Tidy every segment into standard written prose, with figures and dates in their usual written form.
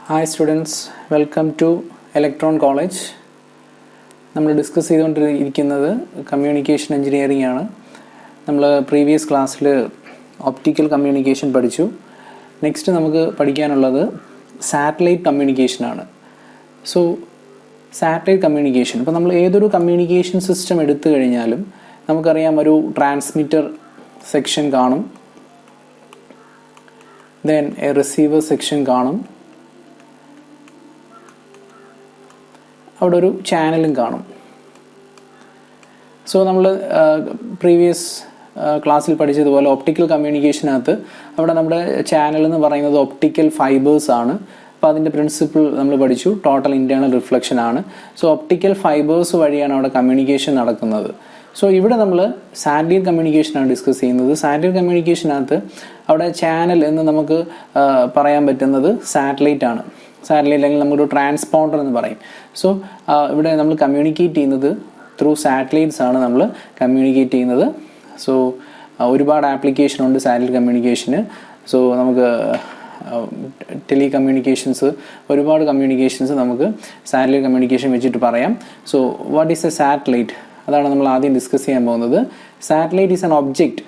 Hi students, welcome to Electron College. നമ്മൾ discuss ചെയ്തുകൊണ്ടിരിക്കുന്നത് communication engineering ആണ്. നമ്മൾ പ്രീവിയസ് ക്ലാസ്സിൽ ഒപ്റ്റിക്കൽ കമ്മ്യൂണിക്കേഷൻ പഠിച്ചു. നെക്സ്റ്റ് നമുക്ക് പഠിക്കാനുള്ളത് സാറ്റലൈറ്റ് കമ്മ്യൂണിക്കേഷൻ ആണ്. സോ സാറ്റലൈറ്റ് കമ്മ്യൂണിക്കേഷൻ, ഇപ്പോൾ നമ്മൾ ഏതൊരു കമ്മ്യൂണിക്കേഷൻ സിസ്റ്റം എടുത്തു കഴിഞ്ഞാലും നമുക്കറിയാം ഒരു ട്രാൻസ്മിറ്റർ സെക്ഷൻ കാണും, ദെൻ എ റിസീവർ സെക്ഷൻ കാണും, അവിടെ ഒരു ചാനലും കാണും. സോ നമ്മൾ പ്രീവിയസ് ക്ലാസ്സിൽ പഠിച്ചതുപോലെ ഒപ്റ്റിക്കൽ കമ്മ്യൂണിക്കേഷനകത്ത് അവിടെ നമ്മുടെ ചാനൽ എന്ന് പറയുന്നത് ഒപ്റ്റിക്കൽ ഫൈബേഴ്സ് ആണ്. അപ്പോൾ അതിൻ്റെ പ്രിൻസിപ്പിൾ നമ്മൾ പഠിച്ചു, ടോട്ടൽ ഇൻറ്റേർണൽ റിഫ്ലക്ഷൻ ആണ്. സോ ഒപ്റ്റിക്കൽ ഫൈബേഴ്സ് വഴിയാണ് അവിടെ കമ്മ്യൂണിക്കേഷൻ നടക്കുന്നത്. സോ ഇവിടെ നമ്മൾ സാറ്റലൈറ്റ് കമ്മ്യൂണിക്കേഷനാണ് ഡിസ്കസ് ചെയ്യുന്നത്. സാറ്റലൈറ്റ് കമ്മ്യൂണിക്കേഷനകത്ത് അവിടെ ചാനൽ എന്ന് നമുക്ക് പറയാൻ പറ്റുന്നത് സാറ്റലൈറ്റ് ആണ്. സാറ്റലൈറ്റ് അല്ലെങ്കിൽ നമുക്കൊരു ട്രാൻസ്പോണ്ടർ എന്ന് പറയും. സോ ഇവിടെ നമ്മൾ കമ്മ്യൂണിക്കേറ്റ് ചെയ്യുന്നത് ത്രൂ സാറ്റലൈറ്റ്സ് ആണ് നമ്മൾ കമ്മ്യൂണിക്കേറ്റ് ചെയ്യുന്നത്. സോ ഒരുപാട് ആപ്ലിക്കേഷൻ ഉണ്ട് സാറ്റലൈറ്റ് കമ്മ്യൂണിക്കേഷന്. സോ നമുക്ക് ടെലി കമ്മ്യൂണിക്കേഷൻസ്, ഒരുപാട് കമ്മ്യൂണിക്കേഷൻസ് നമുക്ക് സാറ്റലൈറ്റ് കമ്മ്യൂണിക്കേഷൻ വെച്ചിട്ട് പറയാം. So what is A satellite? അതാണ് നമ്മൾ ആദ്യം ഡിസ്കസ് ചെയ്യാൻ പോകുന്നത്. Satellite is an object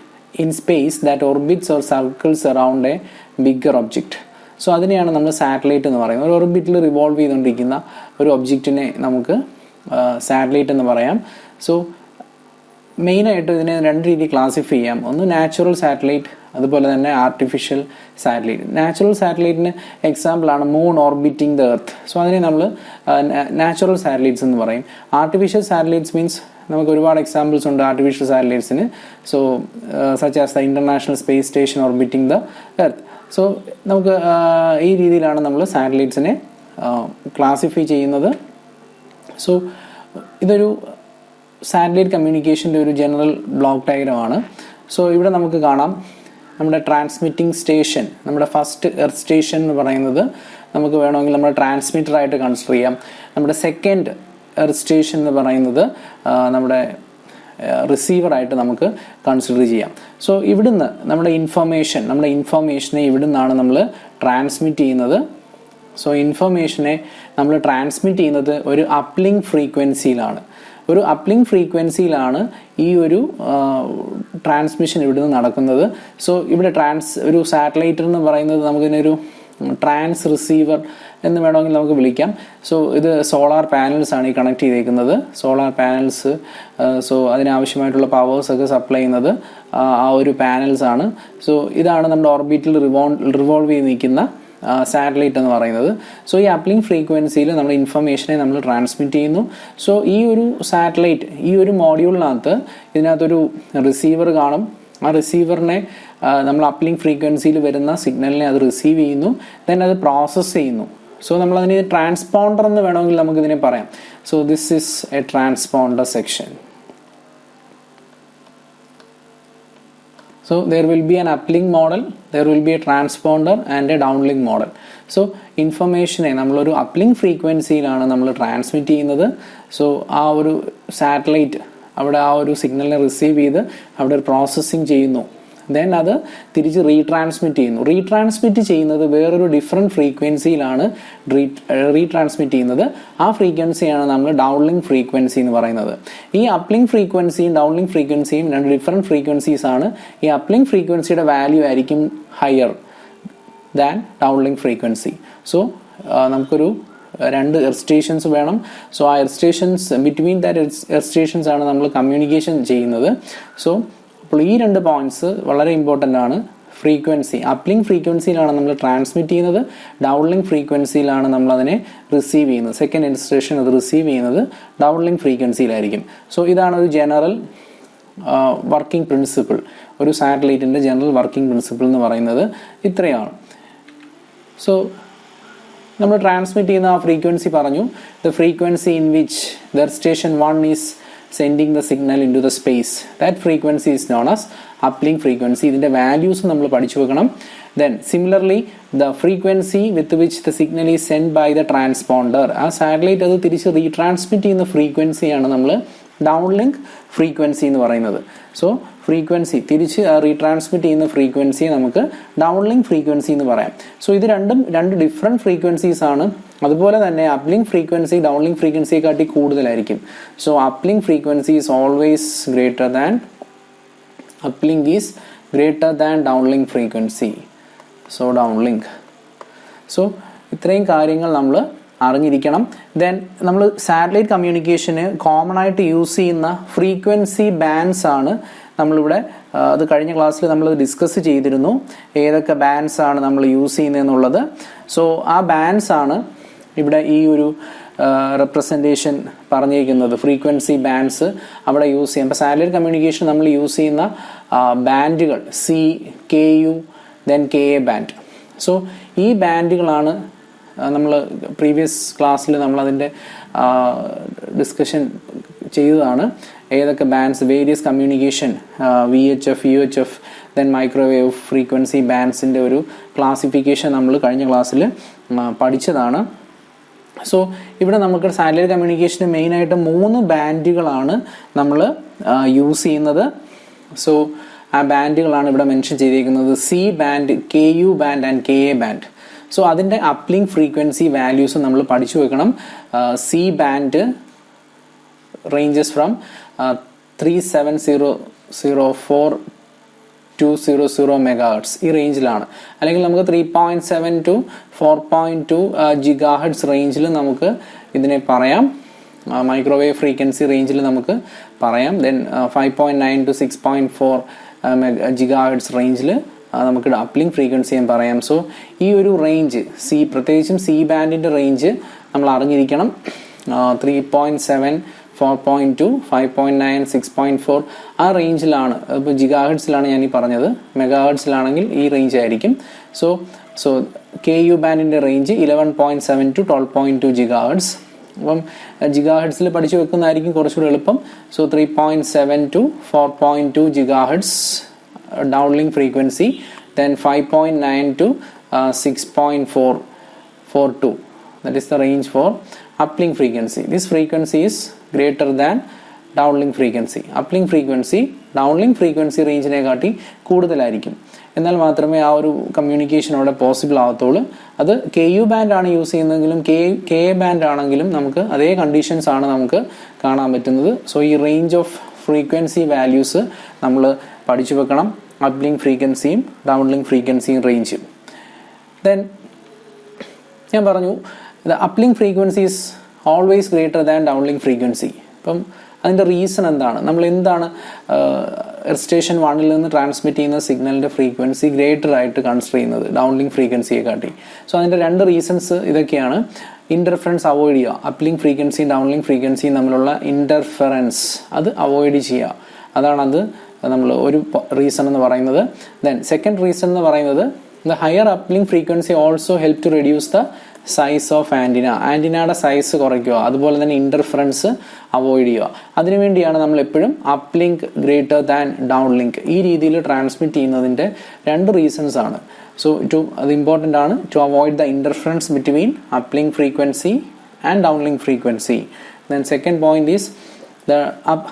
in space that orbits or circles around A bigger object. So അതിനെയാണ് നമ്മൾ സാറ്റലൈറ്റ് എന്ന് പറയുന്നത്. ഒരു ഓർബിറ്റിൽ റിവോൾവ് ചെയ്തുകൊണ്ടിരിക്കുന്ന ഒരു ഒബ്ജക്റ്റിനെ നമുക്ക് സാറ്റലൈറ്റ് എന്ന് പറയാം. സോ മെയിനായിട്ട് ഇതിനെ രണ്ട് രീതിയിൽ ക്ലാസിഫൈ ചെയ്യാം. ഒന്ന് നാച്ചുറൽ സാറ്റലൈറ്റ്, അതുപോലെ തന്നെ ആർട്ടിഫിഷ്യൽ സാറ്റലൈറ്റ്. നാച്ചുറൽ സാറ്റലൈറ്റിന് എക്സാമ്പിളാണ് moon orbiting the earth. So അതിനെ നമ്മൾ നാച്ചുറൽ സാറ്റലൈറ്റ്സ് എന്ന് പറയും. ആർട്ടിഫിഷ്യൽ സാറ്റലൈറ്റ്സ് മീൻസ് നമുക്ക് ഒരുപാട് എക്സാമ്പിൾസ് ഉണ്ട് ആർട്ടിഫിഷ്യൽ സാറ്റലൈറ്റ്സിന്. So such as the International Space Station orbiting the earth. So നമുക്ക് ഈ രീതിയിലാണ് നമ്മൾ സാറ്റലൈറ്റ്സിനെ ക്ലാസിഫൈ ചെയ്യുന്നത്. സോ ഇതൊരു സാറ്റലൈറ്റ് കമ്മ്യൂണിക്കേഷൻ്റെ ഒരു ജനറൽ ബ്ലോക്ക് ഡയഗ്രമാണ്. സോ ഇവിടെ നമുക്ക് കാണാം നമ്മുടെ ട്രാൻസ്മിറ്റിംഗ് സ്റ്റേഷൻ, നമ്മുടെ ഫസ്റ്റ് എർത്ത് സ്റ്റേഷൻ എന്ന് പറയുന്നത് നമുക്ക് വേണമെങ്കിൽ നമ്മുടെ ട്രാൻസ്മിറ്ററായിട്ട് കൺസിഡർ ചെയ്യാം. നമ്മുടെ സെക്കൻഡ് എർത്ത് സ്റ്റേഷൻ എന്ന് പറയുന്നത് നമ്മുടെ റിസീവറായിട്ട് നമുക്ക് കൺസിഡർ ചെയ്യാം. സോ ഇവിടുന്ന് നമ്മുടെ ഇൻഫർമേഷനെ ഇവിടുന്നാണ് നമ്മൾ ട്രാൻസ്മിറ്റ് ചെയ്യുന്നത്. സോ ഇൻഫർമേഷനെ നമ്മൾ ട്രാൻസ്മിറ്റ് ചെയ്യുന്നത് ഒരു അപ്ലിങ്ക് ഫ്രീക്വൻസിയിലാണ്. ഒരു അപ്ലിങ്ക് ഫ്രീക്വൻസിയിലാണ് ഈ ഒരു ട്രാൻസ്മിഷൻ ഇവിടുന്ന് നടക്കുന്നത്. സോ ഇവിടെ ഒരു സാറ്റലൈറ്റ് എന്ന് പറയുന്നത് നമുക്കിതിനൊരു ട്രാൻസ് റിസീവർ എന്ന് വേണമെങ്കിൽ നമുക്ക് വിളിക്കാം. സോ ഇത് സോളാർ പാനൽസ് ആണ് ഈ കണക്ട് ചെയ്തേക്കുന്നത്. സോളാർ പാനൽസ്, സോ അതിനാവശ്യമായിട്ടുള്ള പവേഴ്സ് ഒക്കെ സപ്ലൈ ചെയ്യുന്നത് ആ ഒരു പാനൽസ് ആണ്. സോ ഇതാണ് നമ്മുടെ ഓർബിറ്റിൽ റിവോൾവ് ചെയ്ത് നിൽക്കുന്ന സാറ്റലൈറ്റ് എന്ന് പറയുന്നത്. സോ ഈ അപ്ലിങ്ക് ഫ്രീക്വൻസിയിൽ നമ്മൾ ഇൻഫർമേഷനെ നമ്മൾ ട്രാൻസ്മിറ്റ് ചെയ്യുന്നു. സോ ഈ ഒരു സാറ്റലൈറ്റ്, ഈ ഒരു മോഡ്യൂളിനകത്ത് ഇതിനകത്തൊരു റിസീവർ കാണും. ആ റിസീവറിനെ നമ്മൾ അപ്ലിങ്ക് ഫ്രീക്വൻസിയിൽ വരുന്ന സിഗ്നലിനെ അത് റിസീവ് ചെയ്യുന്നു, ദെൻ അത് പ്രോസസ്സ് ചെയ്യുന്നു. സോ നമ്മളതിന് ട്രാൻസ്പോണ്ടർ എന്ന് വേണമെങ്കിൽ നമുക്കിതിനെ പറയാം. So this is A transponder section. So there will be an uplink model, there will be a transponder and a downlink model. So ഇൻഫർമേഷനെ നമ്മളൊരു അപ്ലിങ്ക് ഫ്രീക്വൻസിയിലാണ് നമ്മൾ ട്രാൻസ്മിറ്റ് ചെയ്യുന്നത്. സോ ആ ഒരു സാറ്റലൈറ്റ് അവിടെ ആ ഒരു സിഗ്നലിനെ റിസീവ് ചെയ്ത് അവിടെ ഒരു പ്രോസസ്സിങ് ചെയ്യുന്നു, ദെൻ അത് തിരിച്ച് റീട്രാൻസ്മിറ്റ് ചെയ്യുന്നത് വേറൊരു ഡിഫറെൻറ്റ് ഫ്രീക്വൻസിയിലാണ് റീട്രാൻസ്മിറ്റ് ചെയ്യുന്നത്. ആ ഫ്രീക്വൻസിയാണ് നമ്മൾ ഡൗൺലിങ്ക് ഫ്രീക്വൻസി എന്ന് പറയുന്നത്. ഈ അപ്ലിങ്ക് ഫ്രീക്വൻസിയും ഡൗൺലിങ്ക് ഫ്രീക്വൻസിയും രണ്ട് ഡിഫറെൻറ്റ് ഫ്രീക്വൻസീസ് ആണ്. ഈ അപ്ലിങ്ക് ഫ്രീക്വൻസിയുടെ വാല്യൂ ആയിരിക്കും higher than downlink frequency. So നമുക്കൊരു രണ്ട് എർത്ത് സ്റ്റേഷൻസ് വേണം. സോ ആ earth stations, between that earth stations ആണ് നമ്മൾ കമ്മ്യൂണിക്കേഷൻ ചെയ്യുന്നത്. സോ അപ്പോൾ ഈ രണ്ട് പോയിന്റ്സ് വളരെ ഇമ്പോർട്ടൻ്റ് ആണ്. ഫ്രീക്വൻസി, അപ്ലിങ്ക് ഫ്രീക്വൻസിയിലാണ് നമ്മൾ ട്രാൻസ്മിറ്റ് ചെയ്യുന്നത്, ഡൗൺലിങ്ക് ഫ്രീക്വൻസിയിലാണ് നമ്മൾ അതിനെ റിസീവ് ചെയ്യുന്നത്. സെക്കൻഡ് എർത്ത് സ്റ്റേഷൻ അത് റിസീവ് ചെയ്യുന്നത് ഡൗൺലിങ്ക് ഫ്രീക്വൻസിയിലായിരിക്കും. സോ ഇതാണ് ഒരു ജനറൽ വർക്കിംഗ് പ്രിൻസിപ്പിൾ. ഒരു സാറ്റലൈറ്റിൻ്റെ ജനറൽ വർക്കിംഗ് പ്രിൻസിപ്പിൾ എന്ന് പറയുന്നത് ഇത്രയാണ്. സോ നമ്മൾ ട്രാൻസ്മിറ്റ് ചെയ്യുന്ന ആ ഫ്രീക്വൻസി പറഞ്ഞു, the frequency in which the earth station 1 is sending the signal into the space. That frequency is known as uplink frequency. ഇതിൻ്റെ വാല്യൂസ് നമ്മൾ പഠിച്ചു വെക്കണം. Then similarly the frequency with which the signal is sent by the transponder, ആ satellite അത് തിരിച്ച് retransmit ചെയ്യുന്ന ഫ്രീക്വൻസിയാണ് നമ്മൾ downlink frequency എന്ന് പറയുന്നത്. സോ ഫ്രീക്വൻസി തിരിച്ച് റീട്രാൻസ്മിറ്റ് ചെയ്യുന്ന ഫ്രീക്വൻസിയെ നമുക്ക് ഡൗൺലിങ്ക് ഫ്രീക്വൻസി എന്ന് പറയാം. സോ ഇത് രണ്ട് ഡിഫറെൻറ്റ് ഫ്രീക്വൻസീസ് ആണ്. അതുപോലെ തന്നെ അപ്ലിങ്ക് ഫ്രീക്വൻസി ഡൗൺലിങ്ക് ഫ്രീക്വൻസിയെക്കാട്ടി കൂടുതലായിരിക്കും. So uplink frequency is always greater than downlink frequency. So downlink. So ഇത്രയും കാര്യങ്ങൾ നമ്മൾ അറിഞ്ഞിരിക്കണം. ദെൻ നമ്മൾ സാറ്റലൈറ്റ് കമ്മ്യൂണിക്കേഷന് കോമൺ ആയിട്ട് യൂസ് ചെയ്യുന്ന ഫ്രീക്വൻസി ബാൻഡ്സ് ആണ് നമ്മളിവിടെ അത് കഴിഞ്ഞ ക്ലാസ്സിൽ നമ്മൾ ഡിസ്കസ് ചെയ്തിരുന്നു, ഏതൊക്കെ ബാൻഡ്സ് ആണ് നമ്മൾ യൂസ് ചെയ്യുന്നതെന്നുള്ളത്. സോ ആ ബാൻഡ്സ് ആണ് ഇവിടെ ഈ ഒരു റെപ്രസെൻറ്റേഷൻ പറഞ്ഞിരിക്കുന്നത്. ഫ്രീക്വൻസി ബാൻഡ്സ് അവിടെ യൂസ് ചെയ്യാം. ഇപ്പോൾ സാറ്റലൈറ്റ് കമ്മ്യൂണിക്കേഷൻ നമ്മൾ യൂസ് ചെയ്യുന്ന ബാൻഡുകൾ C, K U, then K A band. So ഈ ബാൻഡുകളാണ് നമ്മൾ പ്രീവിയസ് ക്ലാസ്സിൽ നമ്മളതിൻ്റെ ഡിസ്കഷൻ ചെയ്തതാണ്. ഏതൊക്കെ bands, various communication, VHF, UHF, then microwave frequency ബാൻഡ്സിൻ്റെ ഒരു ക്ലാസിഫിക്കേഷൻ നമ്മൾ കഴിഞ്ഞ ക്ലാസ്സിൽ പഠിച്ചതാണ്. സോ ഇവിടെ നമുക്ക് സാറ്റലൈറ്റ് കമ്മ്യൂണിക്കേഷന് മെയിനായിട്ട് 3 ബാൻഡുകളാണ് നമ്മൾ യൂസ് ചെയ്യുന്നത്. സോ ആ ബാൻഡുകളാണ് ഇവിടെ മെൻഷൻ ചെയ്തിരിക്കുന്നത്. C band, KU band and KA band. So അതിൻ്റെ അപ്ലിങ്ക് ഫ്രീക്വൻസി വാല്യൂസ് നമ്മൾ പഠിച്ചു വെക്കണം. C band ranges from 3704 200 MHz ഈ റേഞ്ചിലാണ്. അല്ലെങ്കിൽ നമുക്ക് 3.7 to 4.2 GHz റേഞ്ചിൽ നമുക്ക് ഇതിനെ പറയാം. മൈക്രോവേവ് ഫ്രീക്വൻസി റേഞ്ചിൽ നമുക്ക് പറയാം. ദെൻ 5.9 to 6.4 GHz റേഞ്ചിൽ നമുക്ക് അപ്ലിങ്ക് ഫ്രീക്വൻസി പറയാം. സോ ഈ ഒരു റേഞ്ച് പ്രത്യേകിച്ചും സി ബാൻഡിൻ്റെ റേഞ്ച് നമ്മൾ അറിഞ്ഞിരിക്കണം. 3.7, 4.2, 5.9, 6.4 ആ റേഞ്ചിലാണ്. ഇപ്പോൾ ജിഗാഹെഡ്സിലാണ് ഞാൻ ഈ പറഞ്ഞത്. മെഗാഹെഡ്സിലാണെങ്കിൽ ഈ റേഞ്ച് ആയിരിക്കും. സോ KU ബാൻഡിൻ്റെ റേഞ്ച് 11.7 to 12.2 GHz. അപ്പം ജിഗാഹെഡ്സിൽ പഠിച്ചു വെക്കുന്നതായിരിക്കും കുറച്ചുകൂടി എളുപ്പം. So 3.7 to 4.2 GHz downlink frequency, then 5.9 to 6.442. That is the range for uplink frequency. This frequency is greater than downlink frequency. Uplink frequency downlink frequency റേഞ്ചിനെക്കാട്ടി കൂടുതലായിരിക്കും. എന്നാൽ മാത്രമേ ആ ഒരു കമ്മ്യൂണിക്കേഷൻ അവിടെ പോസിബിൾ ആവത്തുള്ളൂ. അത് KU ബാൻഡ് ആണ് യൂസ് ചെയ്യുന്നതെങ്കിലും KA ബാൻഡ് ആണെങ്കിലും നമുക്ക് അതേ കണ്ടീഷൻസ് ആണ് നമുക്ക് കാണാൻ പറ്റുന്നത്. സോ ഈ റേഞ്ച് ഓഫ് ഫ്രീക്വൻസി വാല്യൂസ് നമ്മൾ പഠിച്ചു വെക്കണം. അപ്ലിങ്ക് ഫ്രീക്വൻസിയും ഡൗൺലിങ്ക് ഫ്രീക്വൻസിയും റേഞ്ചും. ദെൻ ഞാൻ പറഞ്ഞു uplink frequency is always greater than downlink frequency. അപ്പം അതിൻ്റെ റീസൺ എന്താണ്? നമ്മൾ എന്താണ് സ്റ്റേഷൻ 1ൽ നിന്ന് ട്രാൻസ്മിറ്റ് ചെയ്യുന്ന സിഗ്നലിൻ്റെ ഫ്രീക്വൻസി ഗ്രേറ്റർ ആയിട്ട് കൺസിഡർ ചെയ്യുന്നത് ഡൗൺലിങ്ക് ഫ്രീക്വൻസിയെ കാട്ടി? സോ അതിൻ്റെ 2 റീസൺസ് ഇതൊക്കെയാണ്. ഇൻ്റർഫറൻസ് അവോയ്ഡ് ചെയ്യുക. അപ്ലിങ്ക് ഫ്രീക്വൻസിയും ഡൗൺലിങ്ക് ഫ്രീക്വൻസിയും തമ്മിലുള്ള ഇൻ്റർഫറൻസ് അത് അവോയ്ഡ് ചെയ്യുക. അതാണത് നമ്മൾ ഒരു റീസൺ എന്ന് പറയുന്നത്. ദെൻ സെക്കൻഡ് റീസൺ എന്ന് പറയുന്നത് the higher uplink frequency also help to reduce the size of antenna. ആൻറ്റിനയുടെ സൈസ് കുറയ്ക്കുക, അതുപോലെ തന്നെ ഇൻ്റർഫറൻസ് അവോയ്ഡ് ചെയ്യുക. അതിനുവേണ്ടിയാണ് നമ്മൾ എപ്പോഴും അപ്ലിങ്ക് ഗ്രേറ്റർ ദാൻ ഡൗൺലിങ്ക് ഈ രീതിയിൽ ട്രാൻസ്മിറ്റ് ചെയ്യുന്നതിൻ്റെ 2 റീസൺസ് ആണ്. സോ അത് ഇമ്പോർട്ടൻ്റ് ആണ് to avoid the interference between uplink frequency and downlink frequency. Then second point is the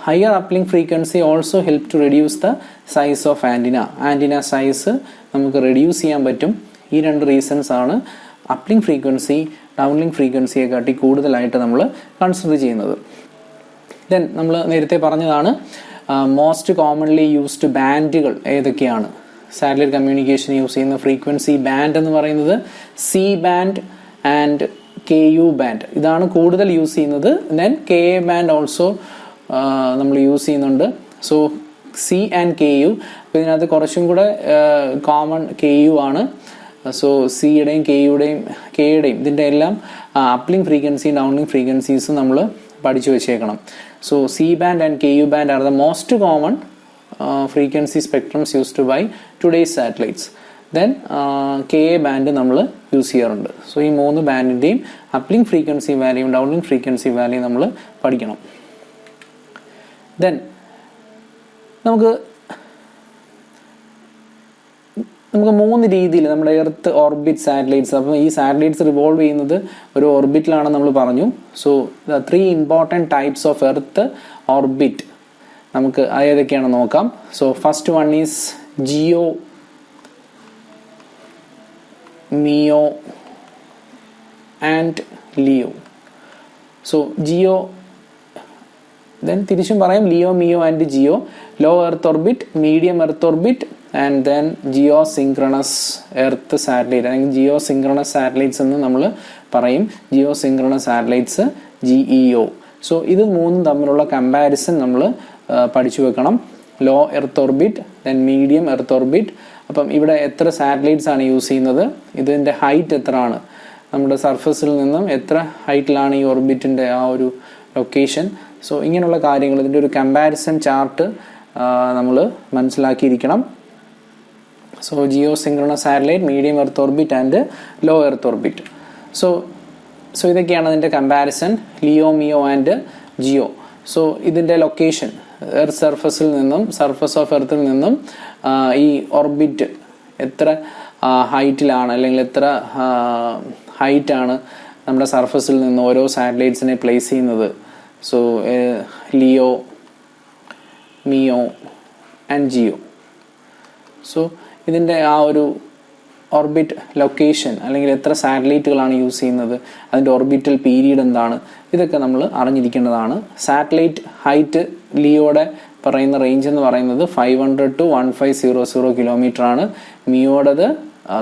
higher uplink frequency also help to reduce the size of antenna. Antenna size നമുക്ക് reduce ചെയ്യാൻ പറ്റും. ഈ 2 reasons ആണ് uplink frequency downlink ഫ്രീക്വൻസിയെ കാട്ടി കൂടുതലായിട്ട് നമ്മൾ consider ചെയ്യുന്നത്. Then നമ്മൾ നേരത്തെ പറഞ്ഞതാണ് മോസ്റ്റ് കോമൺലി യൂസ്ഡ് ബാൻഡുകൾ ഏതൊക്കെയാണ്. സാറ്റലൈറ്റ് കമ്മ്യൂണിക്കേഷൻ യൂസ് ചെയ്യുന്ന ഫ്രീക്വൻസി ബാൻഡ് എന്ന് പറയുന്നത് C band and KU band ഇതാണ് കൂടുതൽ യൂസ് ചെയ്യുന്നത്. ദെൻ KA ബാൻഡ് ഓൾസോ നമ്മൾ യൂസ് ചെയ്യുന്നുണ്ട്. So C and KU. അപ്പോൾ ഇതിനകത്ത് കുറച്ചും കൂടെ കോമൺ KU ആണ്. സോ സിയുടെയും KAയുടെയും ഇതിൻ്റെ എല്ലാം അപ്ലിങ്ക് ഫ്രീക്വൻസിയും ഡൗൺലിങ്ക് ഫ്രീക്വൻസീസും നമ്മൾ പഠിച്ചു വെച്ചേക്കണം. So C band and KU band are the most common frequency spectrums used by today's satellites. Then KA band നമ്മൾ യൂസ് ചെയ്യാറുണ്ട്. സോ ഈ 3 ബാൻഡിൻ്റെയും അപ്ലിങ്ക് ഫ്രീക്വൻസി വാല്യൂയും ഡൗൺലിങ്ക് ഫ്രീക്വൻസി വാല്യൂയും നമ്മൾ പഠിക്കണം. ദെൻ നമുക്ക് 3 രീതിയിൽ നമ്മുടെ എർത്ത് ഓർബിറ്റ് സാറ്റലൈറ്റ്സ്. അപ്പോൾ ഈ സാറ്റലൈറ്റ്സ് റിവോൾവ് ചെയ്യുന്നത് ഒരു ഓർബിറ്റിലാണെന്ന് നമ്മൾ പറഞ്ഞു. So 3 important types of earth orbit. നമുക്ക് ഏതൊക്കെയാണ് നോക്കാം. So first one is GEO, MEO and LEO. So GEO, then തിരിച്ചും പറയാം LEO, MEO and GEO. Low earth orbit, medium earth orbit and then geosynchronous earth satellite, അല്ലെങ്കിൽ geosynchronous satellites എന്ന് നമ്മൾ പറയും. Geosynchronous satellites, GEO. So ഇത് മൂന്നും തമ്മിലുള്ള comparison നമ്മൾ പഠിച്ചു വെക്കണം. Low earth orbit, then medium earth orbit. അപ്പം ഇവിടെ എത്ര സാറ്റലൈറ്റ്സ് ആണ് യൂസ് ചെയ്യുന്നത്, ഇതിൻ്റെ ഹൈറ്റ് എത്ര ആണ്, നമ്മുടെ സർഫസിൽ നിന്നും എത്ര ഹൈറ്റിലാണ് ഈ ഓർബിറ്റിൻ്റെ ആ ഒരു ലൊക്കേഷൻ. സോ ഇങ്ങനെയുള്ള കാര്യങ്ങൾ, ഇതിൻ്റെ ഒരു കമ്പാരിസൺ ചാർട്ട് നമ്മൾ മനസ്സിലാക്കിയിരിക്കണം. So geosynchronous satellite, medium earth orbit and low earth orbit. So ഇതൊക്കെയാണ് അതിൻ്റെ comparison, LEO, MEO and GEO. So ഇതിൻ്റെ ലൊക്കേഷൻ എർത്ത് സർഫസിൽ നിന്നും, സർഫസ് ഓഫ് എർത്തിൽ നിന്നും ഈ ഓർബിറ്റ് എത്ര ഹൈറ്റിലാണ്, അല്ലെങ്കിൽ എത്ര ഹൈറ്റാണ് നമ്മുടെ സർഫസിൽ നിന്ന് ഓരോ സാറ്റലൈറ്റ്സിനെ പ്ലേസ് ചെയ്യുന്നത്. So LEO, MEO and GEO. So ഇതിൻ്റെ ആ ഒരു ഓർബിറ്റ് ലൊക്കേഷൻ, അല്ലെങ്കിൽ എത്ര സാറ്റലൈറ്റുകളാണ് യൂസ് ചെയ്യുന്നത്, അതിൻ്റെ ഓർബിറ്റൽ പീരീഡ് എന്താണ്, ഇതൊക്കെ നമ്മൾ അറിഞ്ഞിരിക്കേണ്ടതാണ്. സാറ്റലൈറ്റ് ഹൈറ്റ് ലിയോയുടെ പറയുന്ന റേഞ്ച് എന്ന് പറയുന്നത് 500 to 1500 കിലോമീറ്റർ ആണ്. മിയോടത്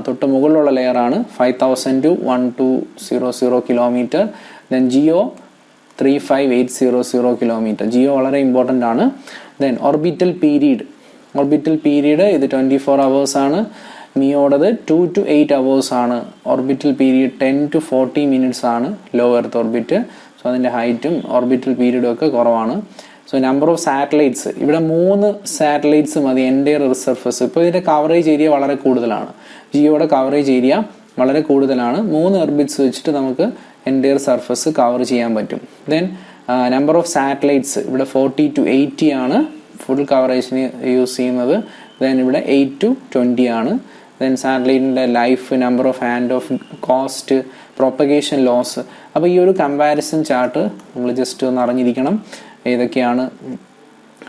തൊട്ട് മുകളിലുള്ള ലെയറാണ് 5000 to 1200 kilometre. Then GEO 35800 kilometre. GEO വളരെ ഇമ്പോർട്ടൻ്റ് ആണ്. ദെൻ ഓർബിറ്റൽ പീരീഡ് ഇത് 24 hours ആണ്. മിയോടത് 2 to 8 hours ആണ്. ഓർബിറ്റൽ പീരീഡ് 10 to 40 minutes ആണ് ലോ എർത്ത് ഓർബിറ്റ്. സോ അതിൻ്റെ ഹൈറ്റും ഓർബിറ്റൽ പീരീഡും ഒക്കെ കുറവാണ്. സോ നമ്പർ ഓഫ് സാറ്റലൈറ്റ്സ്, ഇവിടെ 3 സാറ്റലൈറ്റ്സ് മതി എൻ്റയർ എർത്ത് സർഫസ്. ഇപ്പോൾ ഇതിൻ്റെ കവറേജ് ഏരിയ വളരെ കൂടുതലാണ്, ജിയോയുടെ കവറേജ് ഏരിയ വളരെ കൂടുതലാണ്. 3 ഓർബിറ്റ്സ് വെച്ചിട്ട് നമുക്ക് എൻ്റയർ സർഫസ് കവർ ചെയ്യാൻ പറ്റും. ദെൻ നമ്പർ ഓഫ് സാറ്റലൈറ്റ്സ് ഇവിടെ 40 to 80 ആണ് ഫുൾ കവറേജിന് യൂസ് ചെയ്യുന്നത്. ദെൻ ഇവിടെ 8 to 20 ആണ്. ദെൻ സാറ്റലൈറ്റിൻ്റെ life, number of hand off, cost, propagation loss. അപ്പോൾ ഈ ഒരു കമ്പാരിസൺ ചാർട്ട് നമ്മൾ ജസ്റ്റ് ഒന്ന് അറിഞ്ഞിരിക്കണം. ഏതൊക്കെയാണ്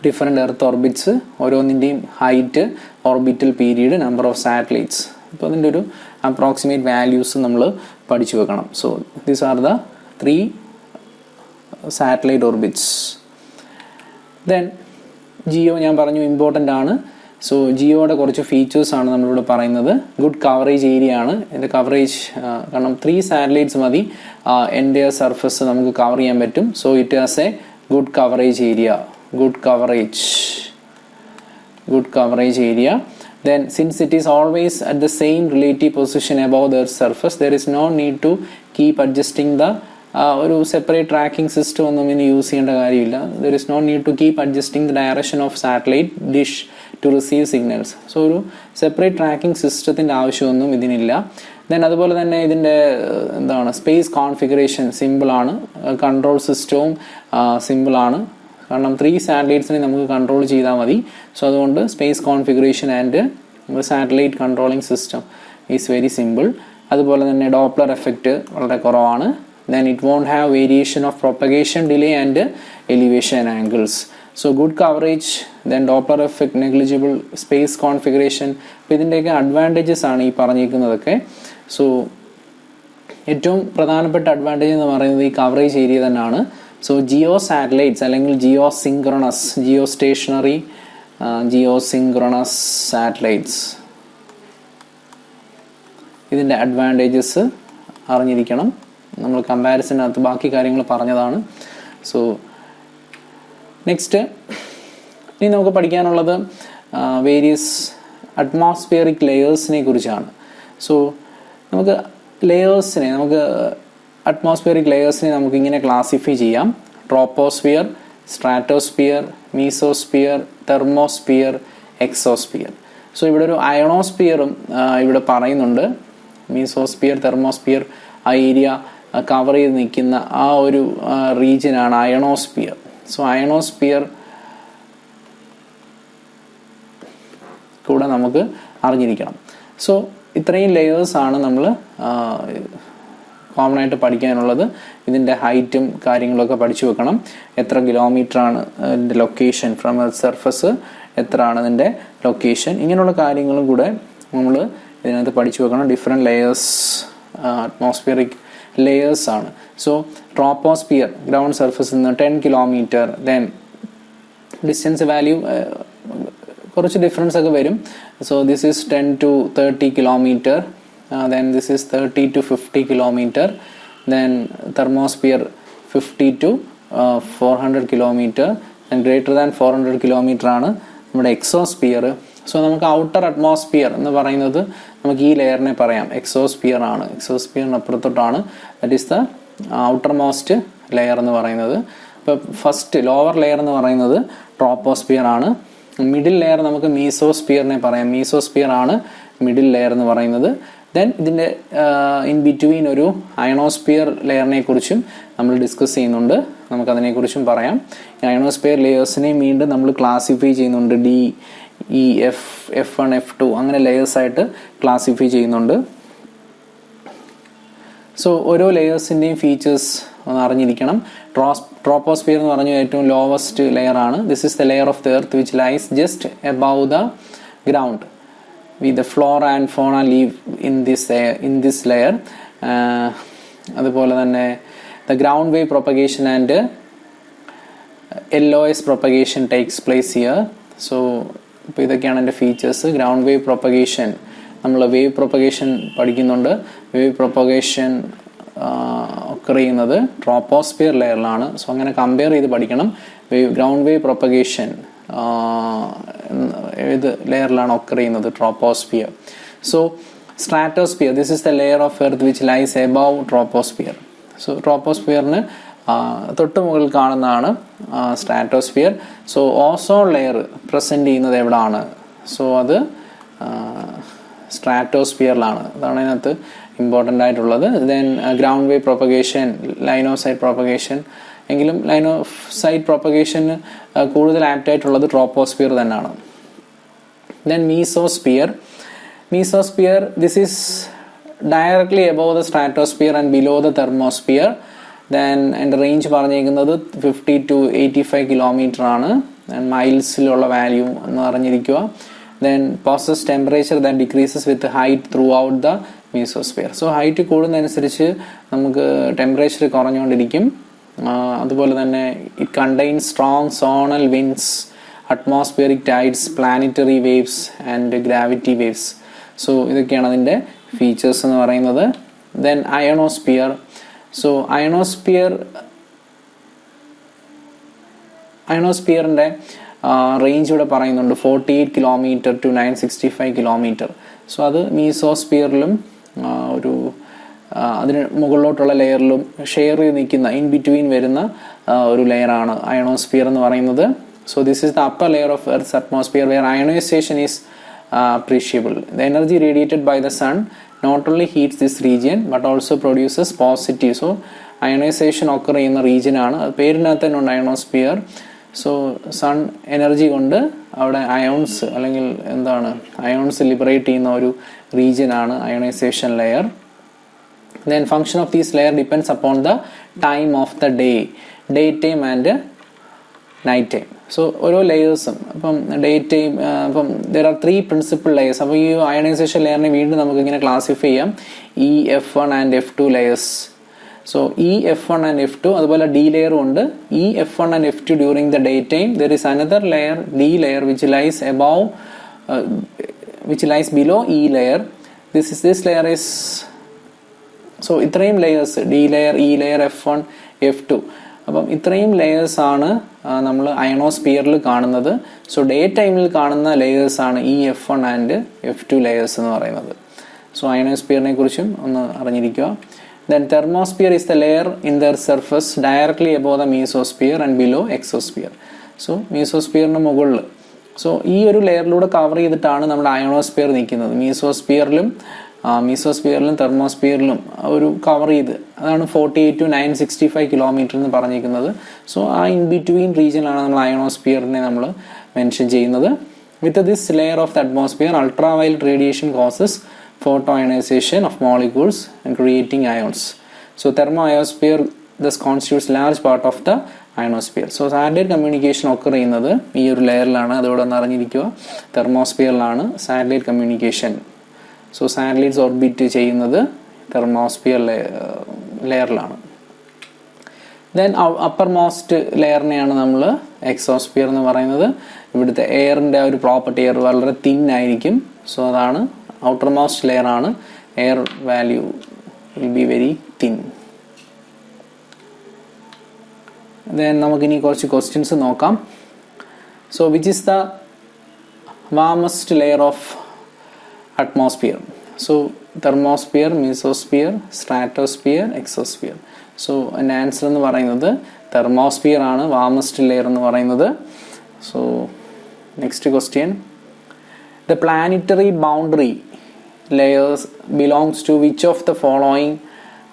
ഡിഫറെൻ്റ് എർത്ത് ഓർബിറ്റ്സ്, ഓരോന്നിൻ്റെയും height, orbital period, number of satellites. അപ്പോൾ അതിൻ്റെ ഒരു അപ്രോക്സിമേറ്റ് വാല്യൂസ് നമ്മൾ പഠിച്ചു വെക്കണം. So these are the 3 satellite orbits. Then GEO ഞാൻ പറഞ്ഞു ഇമ്പോർട്ടൻ്റ് ആണ്. സോ ജിയോയുടെ കുറച്ച് ഫീച്ചേഴ്സാണ് നമ്മളിവിടെ പറയുന്നത്. ഗുഡ് കവറേജ് ഏരിയ ആണ് ഇതിൻ്റെ കവറേജ്, കാരണം 3 സാറ്റലൈറ്റ്സ് മതി എൻ്റെ സർഫസ് നമുക്ക് കവർ ചെയ്യാൻ പറ്റും. So it has A good coverage area. Then since it is always at the same relative position above the Earth's surface, there is no need to keep adjusting the ഒരു separate tracking system ഒന്നും ഇനി use ചെയ്യേണ്ട കാര്യമില്ല. there is no need to keep adjusting the direction of satellite dish to receive signals. So ഒരു separate tracking സിസ്റ്റത്തിൻ്റെ ആവശ്യമൊന്നും ഇതിനില്ല. Then അതുപോലെ തന്നെ ഇതിൻ്റെ എന്താണ് സ്പേസ് കോൺഫിഗറേഷൻ സിമ്പിളാണ്, കൺട്രോൾ സിസ്റ്റവും സിമ്പിളാണ്. കാരണം 3 സാറ്റലൈറ്റ്സിനെ നമുക്ക് കൺട്രോൾ ചെയ്താൽ മതി. സോ അതുകൊണ്ട് space configuration and satellite controlling system is very simple. അതുപോലെ തന്നെ ഡോപ്ലർ എഫക്റ്റ് വളരെ കുറവാണ്. Then it won't have variation of propagation delay and elevation angles. So good coverage, then Doppler effect negligible, space configuration. അപ്പോൾ ഇതിൻ്റെയൊക്കെ advantages ആണ് ഈ പറഞ്ഞിരിക്കുന്നതൊക്കെ. So ഏറ്റവും പ്രധാനപ്പെട്ട അഡ്വാൻറ്റേജ് എന്ന് പറയുന്നത് ഈ കവറേജ് ഏരിയ തന്നെയാണ്. സോ ജിയോ സാറ്റലൈറ്റ്സ് അല്ലെങ്കിൽ geosynchronous, geostationary, geosynchronous satellites, ഇതിൻ്റെ അഡ്വാൻറ്റേജസ് അറിഞ്ഞിരിക്കണം. നമ്മൾ കമ്പാരിസനകത്ത് ബാക്കി കാര്യങ്ങൾ പറഞ്ഞതാണ്. സോ നെക്സ്റ്റ് ഇനി നമുക്ക് പഠിക്കാനുള്ളത് വേരിയസ് അറ്റ്മോസ്ഫിയറിക് ലെയേഴ്സിനെ കുറിച്ചാണ്. സോ നമുക്ക് അറ്റ്മോസ്ഫിയറിക് ലെയേഴ്സിനെ നമുക്ക് ഇങ്ങനെ ക്ലാസിഫൈ ചെയ്യാം: troposphere, stratosphere, mesosphere, thermosphere, exosphere. So ഇവിടെ ഒരു അയണോസ്ഫിയറും ഇവിടെ പറയുന്നുണ്ട്. മീസോസ്ഫിയർ, തെർമോസ്ഫിയർ, ആ ഏരിയ കവർ ചെയ്ത് നിൽക്കുന്ന ആ ഒരു റീജിയനാണ് അയണോസ്ഫിയർ. സോ അയണോസ്ഫിയർ കൂടെ നമുക്ക് അറിഞ്ഞിരിക്കണം. സോ ഇത്രയും ലെയേഴ്സാണ് നമ്മൾ കോമൺ ആയിട്ട് പഠിക്കാനുള്ളത് ഇതിൻ്റെ ഹൈറ്റും കാര്യങ്ങളൊക്കെ പഠിച്ചു വെക്കണം. എത്ര കിലോമീറ്ററാണ് ഇതിൻ്റെ ലൊക്കേഷൻ, ഫ്രം എർത്ത് സർഫസ് എത്രയാണ് ഇതിൻ്റെ ലൊക്കേഷൻ, ഇങ്ങനെയുള്ള കാര്യങ്ങളും കൂടെ നമ്മൾ ഇതിനകത്ത് പഠിച്ചു വെക്കണം. ഡിഫറെൻറ്റ് ലെയേഴ്സ്, അറ്റ്മോസ്ഫിയറിക് ലെയേഴ്സ് ആണ്. സോ ട്രോപ്പോസ്ഫിയർ ഗ്രൗണ്ട് സർഫസിൽ നിന്ന് 10 കിലോമീറ്റർ, ദെൻ ഡിസ്റ്റൻസ് വാല്യൂ കുറച്ച് ഡിഫറൻസ് ഒക്കെ വരും. So this is 10 to 30 kilometre, then this is 30 to 50 kilometer, then thermosphere 50 to 400 kilometer, and greater than 400 kilometer ആണ് നമ്മുടെ എക്സോസ്ഫിയർ. സോ നമുക്ക് outer atmosphere എന്ന് പറയുന്നത് നമുക്ക് ഈ ലെയറിനെ പറയാം എക്സോസ്ഫിയർ ആണ്. എക്സോസ്ഫിയറിന് അപ്പുറത്തോട്ടാണ്, that is the outermost layer എന്ന് പറയുന്നത്. ഇപ്പോൾ ഫസ്റ്റ് ലോവർ ലെയർ എന്ന് പറയുന്നത് ട്രോപ്പോസ്ഫിയർ ആണ്. മിഡിൽ ലെയർ നമുക്ക് മീസോസ്ഫിയറിനെ പറയാം. മീസോസ്ഫിയർ ആണ് മിഡിൽ ലെയർ എന്ന് പറയുന്നത്. ദെൻ ഇതിൻ്റെ ഇൻ ബിറ്റ്വീൻ ഒരു അയണോസ്ഫിയർ ലെയറിനെ കുറിച്ചും നമ്മൾ ഡിസ്കസ് ചെയ്യുന്നുണ്ട്. നമുക്കതിനെക്കുറിച്ചും പറയാം. അയണോസ്ഫിയർ ലെയേഴ്സിനെയും വീണ്ടും നമ്മൾ ക്ലാസിഫൈ ചെയ്യുന്നുണ്ട്. D, E, F, F1, F2 അങ്ങനെ ലെയേഴ്സായിട്ട് ക്ലാസിഫൈ ചെയ്യുന്നുണ്ട്. സോ ഓരോ ലെയേഴ്സിൻ്റെയും ഫീച്ചേഴ്സ് ഒന്ന് അറിഞ്ഞിരിക്കണം. ട്രോപ്പോസ്ഫിയർ എന്ന് പറഞ്ഞാൽ ഏറ്റവും ലോവസ്റ്റ് ലെയർ ആണ്. This is the layer of the earth which lies just above the ground. with the flora and fauna live in this layer. അതുപോലെ തന്നെ the ground wave propagation and LOS propagation takes place here. So ഇപ്പോൾ ഇതൊക്കെയാണ് എൻ്റെ features. Ground wave propagation, നമ്മൾ wave propagation പഠിക്കുന്നുണ്ട്. Wave propagation occur ചെയ്യുന്നത് troposphere ലെയറിലാണ്. So അങ്ങനെ കമ്പയർ ചെയ്ത് പഠിക്കണം. ഗ്രൗണ്ട് വേവ് പ്രൊപ്പഗേഷൻ ഏത് ലെയറിലാണ് ഒക്കർ ചെയ്യുന്നത്? Troposphere. So stratosphere, this is the layer of earth which lies above troposphere. So ട്രോപ്പോസ്ഫിയറിന് തൊട്ട് മുകളിൽ കാണുന്നതാണ് stratosphere. So ozone layer present ചെയ്യുന്നത് എവിടെയാണ്? സോ അത് സ്ട്രാറ്റോസ്ഫിയറിലാണ്. അതാണ് അതിനകത്ത് ഇമ്പോർട്ടൻ്റ് ആയിട്ടുള്ളത്. Then ground wave propagation, line of sight propagation, എങ്കിലും ലൈൻ ഓഫ് സൈറ്റ് പ്രൊപ്പഗേഷന് കൂടുതൽ ആപ്റ്റ് ആയിട്ടുള്ളത് ട്രോപ്പോസ്ഫിയർ തന്നെയാണ്. Then mesosphere. Mesosphere, this is directly above the stratosphere and below the thermosphere. Then എൻ്റെ റേഞ്ച് പറഞ്ഞിരിക്കുന്നത് 50 to 85 കിലോമീറ്റർ ആണ്. മൈൽസിലുള്ള value എന്ന് അറിഞ്ഞിരിക്കുക. Then possesses temperature that decreases with height throughout the mesosphere. So height കൂടുന്നതനുസരിച്ച് നമുക്ക് temperature കുറഞ്ഞുകൊണ്ടിരിക്കും. അതുപോലെ തന്നെ it contains strong zonal winds, atmospheric tides, planetary waves and gravity waves. So ഇതൊക്കെയാണ് അതിൻ്റെ ഫീച്ചേഴ്സ് എന്ന് പറയുന്നത്. Then ionosphere. സോ അയണോസ്ഫിയറിൻ്റെ റേഞ്ച് ഇവിടെ പറയുന്നുണ്ട് 48 കിലോമീറ്റർ ടു 965 കിലോമീറ്റർ. സോ അത് മീസോസ്ഫിയറിലും ഒരു അതിന് മുകളിലോട്ടുള്ള ലെയറിലും ഷെയർ ചെയ്ത് നിൽക്കുന്ന ഇൻ ബിറ്റ്വീൻ വരുന്ന ഒരു ലെയറാണ് അയണോസ്ഫിയർ എന്ന് പറയുന്നത്. So this is the upper layer of earth's atmosphere where ionisation is appreciable. The energy radiated by the sun not only heats this region but also produces positive. So ionisation occur ചെയ്യുന്ന region ആണ്. അത് പേരിനകത്ത് തന്നെ ഉണ്ട് ionosphere. So sun energy കൊണ്ട് അവിടെ ions അല്ലെങ്കിൽ ions liberate ചെയ്യുന്ന ഒരു റീജിയൻ ആണ് ionisation layer. Then function of this layer depends upon the time of the day, daytime and night time. So ഓരോ ലെയേഴ്സും അപ്പം ഡേ ടൈം, അപ്പം there are 3 principal layers. അപ്പോൾ ഈ അയണൈസേഷൻ ലെയറിനെ വീണ്ടും നമുക്ക് ഇങ്ങനെ ക്ലാസിഫൈ ചെയ്യാം. F1 and F2 layers. So F1 and F2, അതുപോലെ D ലെയറും ഉണ്ട്. F1 and F2 during the daytime. There is another layer, D layer, which lies above, which lies below E layer. This layer is, so ഇത്രയും layers, D layer, E layer, F1, F2, അപ്പം ഇത്രയും layers ആണ് നമ്മൾ അയണോസ്ഫിയറിൽ കാണുന്നത്. So day ടൈമിൽ കാണുന്ന layers ആണ് F1 and F2 layers എന്ന് പറയുന്നത്. സോ അയണോസ്ഫിയറിനെ കുറിച്ചും ഒന്ന് അറിഞ്ഞിരിക്കുക. Then thermosphere is the layer in the surface directly above the mesosphere and below exosphere. So മീസോസ്ഫിയറിന് മുകളിൽ, സോ ഈ ഒരു ലെയറിലൂടെ കവർ ചെയ്തിട്ടാണ് നമ്മുടെ അയണോസ്ഫിയർ നിൽക്കുന്നത്. മീസോസ്ഫിയറിലും തെർമോസ്ഫിയറിലും ഒരു കവർ ചെയ്ത്, അതാണ് 48 to 965 കിലോമീറ്റർ എന്ന് പറഞ്ഞിരിക്കുന്നത്. സോ ആ ഇൻ ബിറ്റ്വീൻ റീജിയനാണ് നമ്മൾ അയണോസ്ഫിയറിനെ നമ്മൾ മെൻഷൻ ചെയ്യുന്നത്. With this layer of the atmosphere ultraviolet radiation causes photoionization of molecules and creating ions. So thermo-ionosphere thus constitutes large part of the ionosphere. So satellite communication ഒക്കെ ചെയ്യുന്നത് ഈ ഒരു ലെയറിലാണ്. അതോടെ ഒന്ന് അറിഞ്ഞിരിക്കുക, തെർമോസ്ഫിയറിലാണ് satellite communication. So satellites orbit ചെയ്യുന്നത് തെർമോസ്ഫിയർ ലെയറിലാണ്. ദെൻ അപ്പർ മോസ്റ്റ് ലെയറിനെയാണ് നമ്മൾ എക്സോസ്ഫിയർ എന്ന് പറയുന്നത്. ഇവിടുത്തെ എയറിൻ്റെ ഒരു പ്രോപ്പർട്ടി, എയർ വളരെ തിൻ ആയിരിക്കും. സോ അതാണ് ഔട്ടർ മോസ്റ്റ് ലെയർ ആണ്. Air value will be very thin. Then നമുക്കിനി കുറച്ച് ക്വസ്റ്റ്യൻസ് നോക്കാം. So which is the warmest layer of atmosphere? So thermosphere, mesosphere, stratosphere, exosphere. So എൻ്റെ ആൻസർ എന്ന് പറയുന്നത് തെർമോസ്ഫിയർ ആണ് വാമസ്റ്റ് ലെയർ എന്ന് പറയുന്നത്. So next question, the planetary boundary layers belongs to which of the following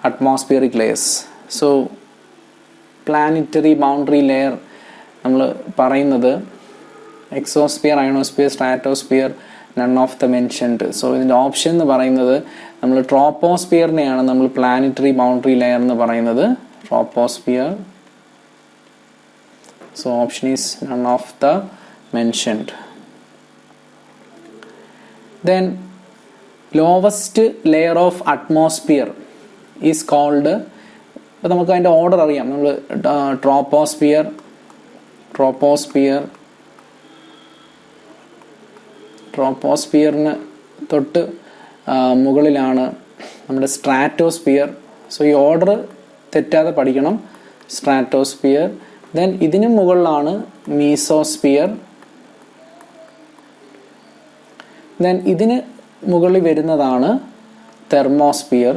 atmospheric layers? So planetary boundary layer നമ്മൾ പറയുന്നത് exosphere, ionosphere, stratosphere, none of the mentioned. So ഇതിൻ്റെ option എന്ന് പറയുന്നത് നമ്മൾ ട്രോപ്പോസ്ഫിയറിനെയാണ് നമ്മൾ പ്ലാനറ്ററി ബൗണ്ടറി ലെയർ എന്ന് പറയുന്നത്. Troposphere. So option is none of the mentioned. Then lowest layer of atmosphere is called. അപ്പോൾ നമുക്ക് അതിൻ്റെ ഓർഡർ അറിയാം. നമ്മൾ ട്രോപ്പോസ്ഫിയറിന് തൊട്ട് മുകളിലാണ് നമ്മുടെ സ്ട്രാറ്റോസ്ഫിയർ. സോ ഈ ഓർഡർ തെറ്റാതെ പഠിക്കണം. സ്ട്രാറ്റോസ്ഫിയർ. ദെൻ ഇതിന് മുകളിലാണ് മീസോസ്ഫിയർ. ദെൻ ഇതിന് മുകളിൽ വരുന്നതാണ് തെർമോസ്ഫിയർ.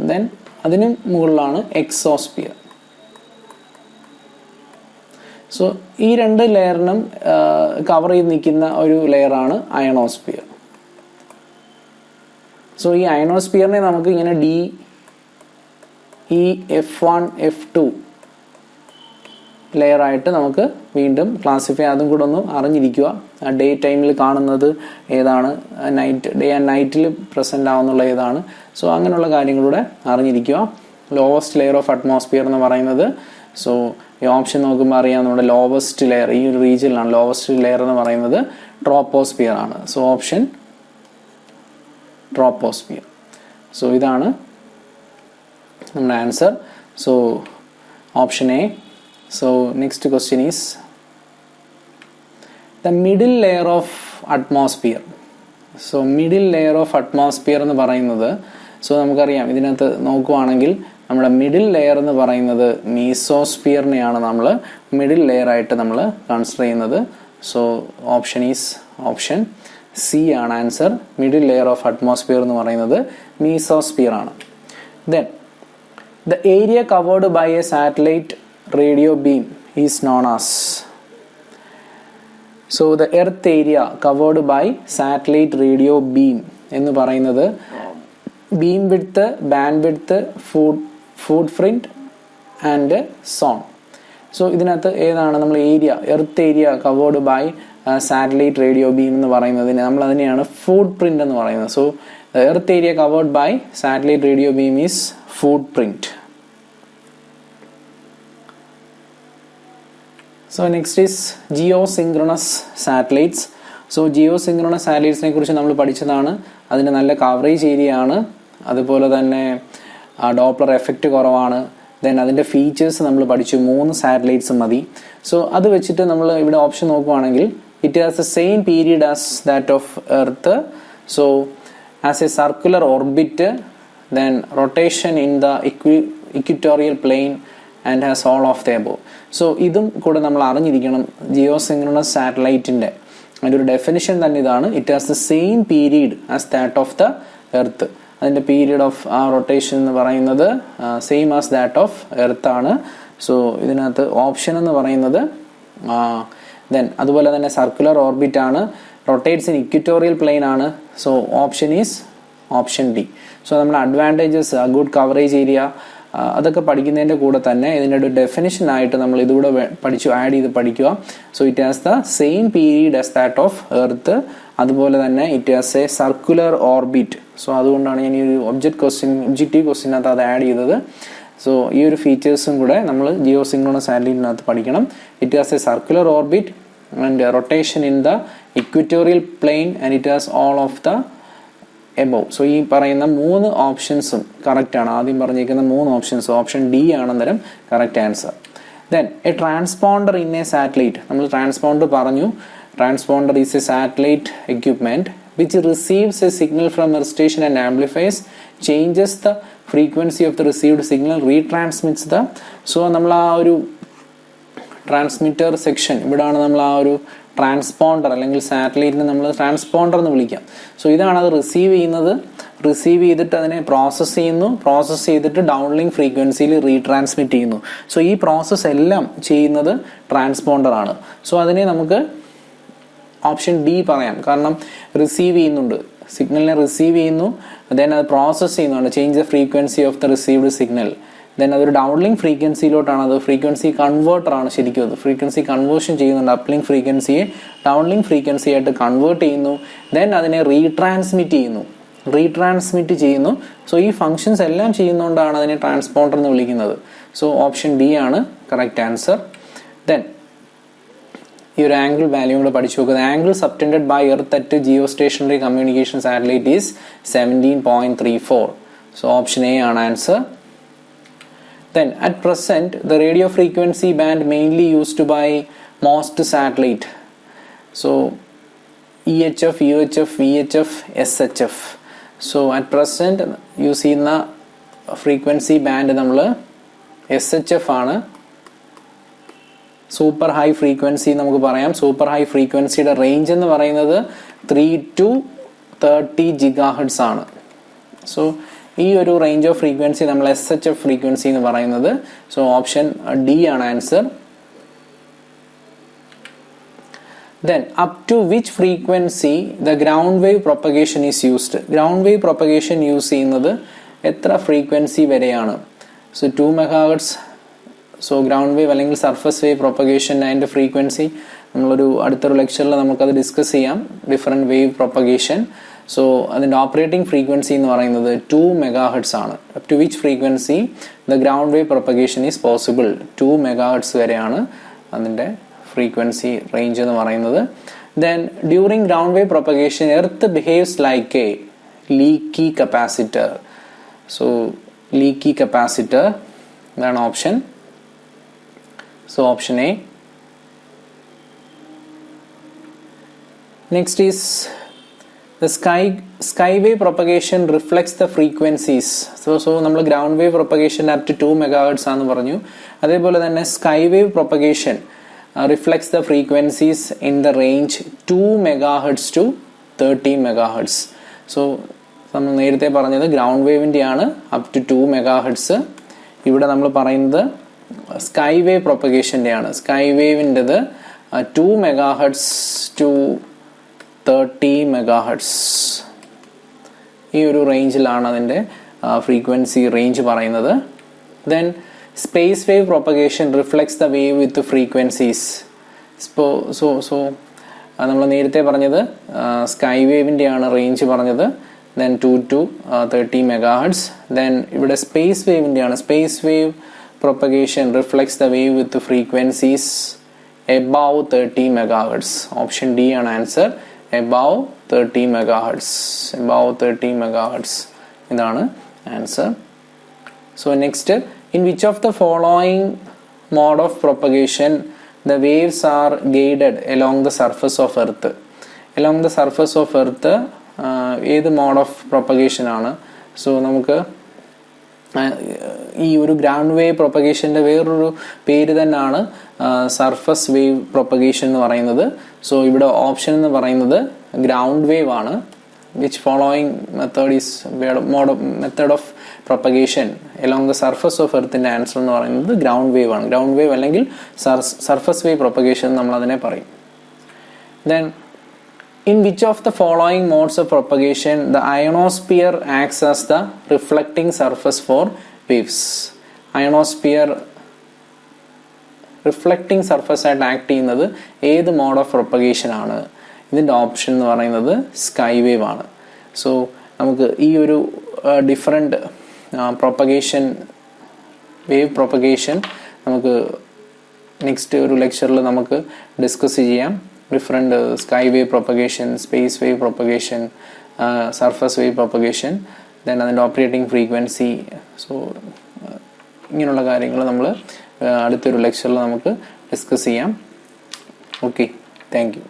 ദെൻ അതിന് മുകളിലാണ് എക്സോസ്ഫിയർ. സോ ഈ രണ്ട് ലെയറിനും കവർ ചെയ്ത് നിൽക്കുന്ന ഒരു ലെയറാണ് അയണോസ്ഫിയർ. സോ ഈ അയണോസ്ഫിയറിനെ നമുക്ക് ഇങ്ങനെ F1, F2 ലെയറായിട്ട് നമുക്ക് വീണ്ടും ക്ലാസിഫൈ. അതും കൂടെ ഒന്ന് അറിഞ്ഞിരിക്കുക. ഡേ ടൈമിൽ കാണുന്നത് ഏതാണ്, ഡേ ആൻഡ് നൈറ്റിൽ പ്രസൻ്റ് ആവുന്നുള്ള ഏതാണ്. സോ അങ്ങനെയുള്ള കാര്യങ്ങളുടെ അറിഞ്ഞിരിക്കുക. ലോവസ്റ്റ് ലെയർ ഓഫ് അറ്റ്മോസ്ഫിയർ എന്ന് പറയുന്നത്, സോ ഈ ഓപ്ഷൻ നോക്കുമ്പോൾ അറിയാം നമ്മുടെ ലോവസ്റ്റ് ലെയർ ഈ ഒരു റീജിയനിലാണ്. ലോവസ്റ്റ് ലെയർ എന്ന് പറയുന്നത് ട്രോപ്പോസ്ഫിയർ ആണ്. So option troposphere. സോ ഇതാണ് നമ്മുടെ answer. So option A. So next question is the middle layer of atmosphere. So middle layer of atmosphere എന്ന് പറയുന്നത്, സോ നമുക്കറിയാം ഇതിനകത്ത് നോക്കുവാണെങ്കിൽ നമ്മുടെ മിഡിൽ ലെയർ എന്ന് പറയുന്നത് മീസോസ്ഫിയറിനെയാണ് നമ്മൾ മിഡിൽ ലെയർ ആയിട്ട് നമ്മൾ കൺസിഡർ ചെയ്യുന്നത്. So option is option C ആണ് answer. Middle layer of atmosphere എന്ന് പറയുന്നത് മീസോസ്ഫിയർ ആണ്. Then the area covered by a satellite radio beam is known as. So the earth area covered by satellite radio beam എന്ന് പറയുന്നത് beam width, band width, footprint and zone. So ഇതിനകത്ത് ഏതാണ് നമ്മൾ area, earth area covered by satellite radio beam എന്ന് പറയുന്നതിന് നമ്മൾ അതിനെയാണ് footprint എന്ന് പറയുന്നത്. So earth area covered by satellite radio beam is footprint. So next is geosynchronous satellites. So geosynchronous സാറ്റലൈറ്റ്സിനെ കുറിച്ച് നമ്മൾ പഠിച്ചതാണ്. അതിന് നല്ല കവറേജ് ഏരിയ ആണ്. അതുപോലെ തന്നെ ഡോപ്ലർ എഫക്റ്റ് കുറവാണ്. ദെൻ അതിൻ്റെ ഫീച്ചേഴ്സ് നമ്മൾ പഠിച്ചു. 3 സാറ്റലൈറ്റ്സ് മതി. സോ അത് വെച്ചിട്ട് നമ്മൾ ഇവിടെ ഓപ്ഷൻ നോക്കുവാണെങ്കിൽ it has the same period as that of earth. So as a circular orbit, then rotation in the equatorial plane and has all of the above. So ഇതും കൂടെ നമ്മൾ അറിഞ്ഞിരിക്കണം. ജിയോസിങ്ക്രണസ് സാറ്റലൈറ്റിൻ്റെ അതിൻ്റെ ഒരു ഡെഫിനിഷൻ തന്നെ ഇതാണ്. It has the same period as that of the earth. അതിൻ്റെ period of ആ റൊട്ടേഷൻ എന്ന് പറയുന്നത് same as that of earth ആണ്. സോ ഇതിനകത്ത് ഓപ്ഷൻ എന്ന് പറയുന്നത് ദെൻ അതുപോലെ തന്നെ സർക്കുലർ ഓർബിറ്റ് ആണ്, റൊട്ടേറ്റ്സ് ഇൻ ഇക്വിറ്റോറിയൽ പ്ലെയിൻ ആണ്. So option is option D. So നമ്മുടെ അഡ്വാൻറ്റേജസ്, ഗുഡ് കവറേജ് ഏരിയ, അതൊക്കെ പഠിക്കുന്നതിൻ്റെ കൂടെ തന്നെ ഇതിൻ്റെ ഒരു ഡെഫിനിഷനായിട്ട് നമ്മൾ ഇതുകൂടെ പഠിച്ചു, ആഡ് ചെയ്ത് പഠിക്കുക. So it has the same period as that of earth അതുപോലെ തന്നെ it has a circular orbit. So അതുകൊണ്ടാണ് ഞാൻ ഈ ഒരു ഒബ്ജക്റ്റീവ് ക്വസ്റ്റ്യനകത്ത് അത് ആഡ് ചെയ്തത്. സോ ഈ ഒരു ഫീച്ചേഴ്സും കൂടെ നമ്മൾ ജിയോ സിങ്ക്രോണസ് സാറ്റലൈറ്റിനകത്ത് പഠിക്കണം. It has a circular orbit and rotation in the equatorial plane and it has all of the above. So ഈ പറയുന്ന 3 ഓപ്ഷൻസും കറക്റ്റാണ്. ആദ്യം പറഞ്ഞിരിക്കുന്ന 3 ഓപ്ഷൻസ് ഓപ്ഷൻ ഡി ആണ് അന്നേരം correct answer. Then A transponder in A satellite. നമ്മൾ ട്രാൻസ്പോണ്ടർ പറഞ്ഞു. Transponder is A satellite equipment which receives a signal from earth station and amplifies, changes the frequency of the received signal, retransmits the. So നമ്മൾ ആ ഒരു transmitter section ഇവിടാണ് നമ്മൾ ആ ഒരു transponder അല്ലെങ്കിൽ സാറ്റലൈറ്റിനെ നമ്മൾ ട്രാൻസ്പോണ്ടർ എന്ന് വിളിക്കാം. സോ ഇതാണ് അത് റിസീവ് ചെയ്യുന്നത്. റിസീവ് ചെയ്തിട്ട് അതിനെ പ്രോസസ്സ് ചെയ്യുന്നു. പ്രോസസ്സ് ചെയ്തിട്ട് ഡൗൺലിങ്ക് ഫ്രീക്വൻസിയിൽ റീട്രാൻസ്മിറ്റ് ചെയ്യുന്നു. സോ ഈ പ്രോസസ്സ് എല്ലാം ചെയ്യുന്നത് ട്രാൻസ്പോണ്ടർ ആണ്. സോ അതിനെ നമുക്ക് ഓപ്ഷൻ ഡി പറയാം. കാരണം റിസീവ് ചെയ്യുന്നുണ്ട്, സിഗ്നലിനെ റിസീവ് ചെയ്യുന്നു, ദെൻ അത് പ്രോസസ്സ് ചെയ്യുന്നുണ്ട്, change the frequency of the received signal, then അതൊരു ഡൗൺലിങ്ക് ഫ്രീക്വൻസിയിലോട്ടാണ്, അത് ഫ്രീക്വൻസി കൺവേർട്ടർ ആണ് ശരിക്കും. അത് ഫ്രീക്വൻസി കൺവേർഷൻ ചെയ്യുന്നുണ്ട്. അപ്ലിങ്ക് ഫ്രീക്വൻസിയെ ഡൗൺലിങ്ക് ഫ്രീക്വൻസി ആയിട്ട് കൺവേർട്ട് ചെയ്യുന്നു, ദെൻ അതിനെ റീട്രാൻസ്മിറ്റ് ചെയ്യുന്നു. സോ ഈ ഫങ്ഷൻസ് എല്ലാം ചെയ്യുന്നതുകൊണ്ടാണ് അതിനെ ട്രാൻസ്പോണ്ടർ എന്ന് വിളിക്കുന്നത്. സോ ഓപ്ഷൻ ഡി ആണ് കറക്റ്റ് ആൻസർ. ദെൻ ഈ ഒരു ആംഗിൾ വാല്യൂ കൂടെ പഠിച്ചു നോക്കുന്നത്. Angle subtended by earth at geostationary communication satellite is 17.34. So option A ആണ് answer. Then at present the radio frequency band mainly used by most satellite. So EHF, UHF, VHF, SHF. So at present use ചെയ്യുന്ന frequency band നമ്മൾ SHF ആണ്. Super high frequency നമുക്ക് പറയാം. Super high ഫ്രീക്വൻസിയുടെ range എന്ന് പറയുന്നത് 3 to 30 GHz ആണ്. So ഈ ഒരു റേഞ്ച് ഓഫ് ഫ്രീക്വൻസി നമ്മൾ SHF ഫ്രീക്വൻസി എന്ന് പറയുന്നത്. സോ ഓപ്ഷൻ ഡി ആണ് answer. Then up to which frequency the ground wave propagation is used? Ground wave propagation use ചെയ്യുന്നത് എത്ര ഫ്രീക്വൻസി വരെയാണ്? So 2 MHz. So ground wave അല്ലെങ്കിൽ സർഫസ് വേവ് പ്രൊപ്പഗേഷൻ അതിൻ്റെ frequency നമ്മളൊരു അടുത്തൊരു ലെക്ചറിൽ നമുക്കത് ഡിസ്കസ് ചെയ്യാം. Different wave propagation. സോ അതിൻ്റെ ഓപ്പറേറ്റിംഗ് ഫ്രീക്വൻസി എന്ന് പറയുന്നത് 2 MHz ആണ്. Up to which frequency the ground wave propagation is possible? 2 MHz വരെയാണ് അതിൻ്റെ ഫ്രീക്വൻസി റേഞ്ച് എന്ന് പറയുന്നത്. Then during ground wave propagation earth behaves like a leaky capacitor. So leaky capacitor ഇതാണ് option. So option A. Next is the sky wave propagation reflects the frequencies. So നമ്മൾ ground wave propagation up to 2 MHz ആണെന്ന് പറഞ്ഞു. അതേപോലെ തന്നെ sky wave propagation reflects the frequencies in the range 2 MHz to 30 MHz. So നമ്മൾ നേരത്തെ പറഞ്ഞത് ground വേവിൻ്റെ ആണ് up to 2 MHz. ഇവിടെ നമ്മൾ പറയുന്നത് സ്കൈ വേവ് പ്രൊപ്പഗേഷൻ്റെ ആണ്. സ്കൈ വേവിൻ്റെത് 2 MHz to 30 MHz ഈ ഒരു റേഞ്ചിലാണ് അതിൻ്റെ ഫ്രീക്വൻസി റേഞ്ച് പറയുന്നത്. Then space wave propagation reflects the wave with frequencies. So നമ്മൾ നേരത്തെ പറഞ്ഞത് സ്കൈ വേവിൻ്റെ ആണ് റേഞ്ച് പറഞ്ഞത്. Then 2 to 30 MHz. ദെൻ ഇവിടെ സ്പേസ് വേവിൻ്റെ ആണ്. Space wave propagation reflects the wave with the frequencies above 30 MHz. Option D ആണ് answer. above 30 MHz. above 30 MHz ഇതാണ് answer. So next, in which of the following mode of propagation the waves are guided along the surface of earth? along the surface of earth ഏത് mode of propagation ആണ്? So നമുക്ക് ഈ ഒരു ground wave പ്രൊപ്പഗേഷൻ്റെ വേറൊരു പേര് തന്നെയാണ് surface wave propagation എന്ന് പറയുന്നത്. സോ ഇവിടെ ഓപ്ഷൻ എന്ന് പറയുന്നത് ഗ്രൗണ്ട് വേവ് ആണ്. Which following method is method of propagation along the surface of എർത്തിൻ്റെ ആൻസർ എന്ന് പറയുന്നത് ഗ്രൗണ്ട് വേവ് ആണ്. ഗ്രൗണ്ട് വേവ് അല്ലെങ്കിൽ സർഫസ് വേവ് പ്രൊപ്പഗേഷൻ നമ്മൾ അതിനെ പറയും. Then in which of the following modes of propagation the ionosphere acts as the reflecting surface for waves? ionosphere reflecting surface ആയിട്ട് act ചെയ്യുന്നത് ഏത് മോഡ് ഓഫ് പ്രൊപ്പഗേഷൻ ആണ്? ഇതിൻ്റെ ഓപ്ഷൻ എന്ന് പറയുന്നത് സ്കൈ വേവ് ആണ്. സോ നമുക്ക് ഈ ഒരു ഡിഫറെൻറ്റ് പ്രൊപ്പഗേഷൻ വേവ് പ്രൊപ്പഗേഷൻ നമുക്ക് നെക്സ്റ്റ് ഒരു ലെക്ചറിൽ നമുക്ക് ഡിസ്കസ് ചെയ്യാം. Different sky wave propagation, space wave propagation, surface wave propagation, then അതിൻ്റെ ഓപ്പറേറ്റിംഗ് ഫ്രീക്വൻസി. സോ ഇങ്ങനെയുള്ള കാര്യങ്ങൾ നമ്മൾ അടുത്തൊരു ലെക്ചറിൽ നമുക്ക് ഡിസ്കസ് ചെയ്യാം. Okay, thank you.